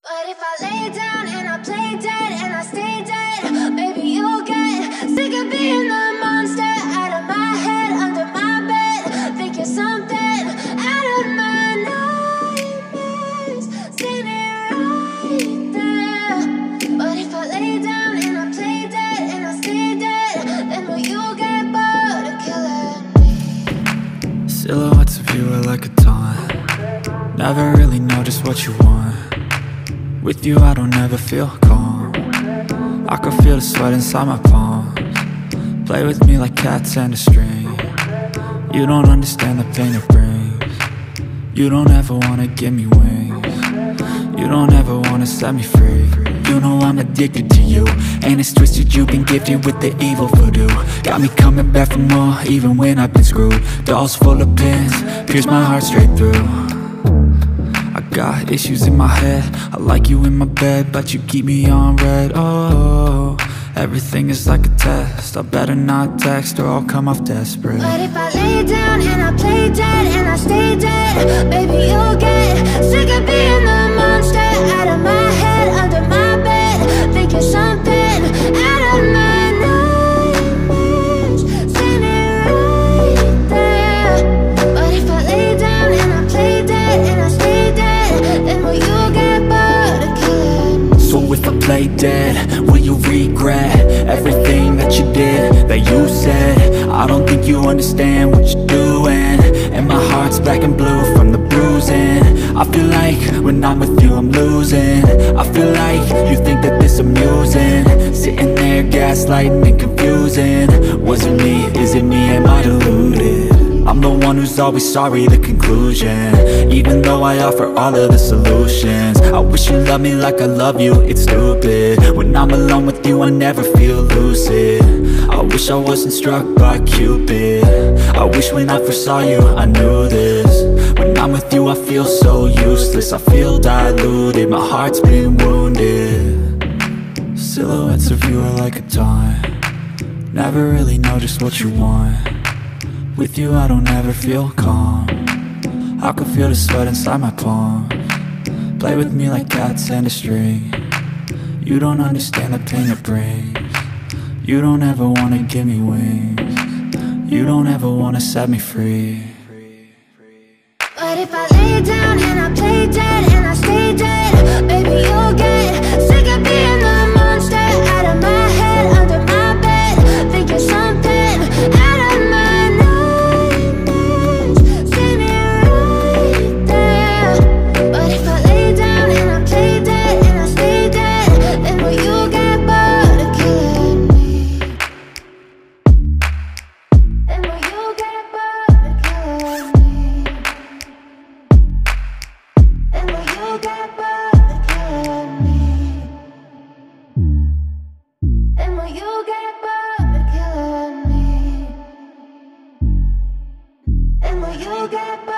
But if I lay down and I play dead and I stay dead, maybe you'll get sick of being the monster out of my head, under my bed. Think you're something out of my nightmares, standing right there. But if I lay down and I play dead and I stay dead, then will you get bored of killing me? Silhouettes of you are like a taunt. Never really know just what you want. With you I don't ever feel calm. I can feel the sweat inside my palms. Play with me like cats and a string. You don't understand the pain it brings. You don't ever wanna give me wings. You don't ever wanna set me free. You know I'm addicted to you, and it's twisted, you've been gifted with the evil voodoo. Got me coming back for more, even when I've been screwed. Dolls full of pins, pierce my heart straight through. I got issues in my head, I like you in my bed, but you keep me on red. Oh, everything is like a test, I better not text or I'll come off desperate. But if I lay down and I play dead and I stay dead, baby you'll get sick of being the monster out of my head, under my bed. Think you're something out of my nightmares, standing right there. But if I lay down and I play dead and I stay dead, then will you get bored of killing me? So if I play dead, will you regret everything that you did, that you said? I don't think you understand what you're doing, and my heart's black and blue from the bruising. I feel like when I'm with you I'm losing. I feel like you think that this amusing, sitting there gaslighting and confusing. Was it me? Is it me? Am I deluded? I'm the one who's always sorry, the conclusion, even though I offer all of the solutions. I wish you loved me like I love you, it's stupid. When I'm alone with you I never feel lucid. I wish I wasn't struck by Cupid. I wish when I first saw you I knew this. When I'm with you I feel so useless, I feel diluted, my heart's been wounded. Silhouettes of you are like a taunt. Never really know just what you want. With you I don't ever feel calm. I can feel the sweat inside my palms. Play with me like cats and a string. You don't understand the pain it brings. You don't ever wanna give me wings. You don't ever wanna set me free. But if I lay down and I play dead and I stay dead, baby you'll get sick of being the monster out of my head, under my bed. Think you're something out of my nightmares, standing right there. But if I lay down and I play dead and I stay dead, then will you get bored of killing me? Then will you get bored of killing me? And will you get bored of killing me? And will you get bored of killing me? And will you get bored?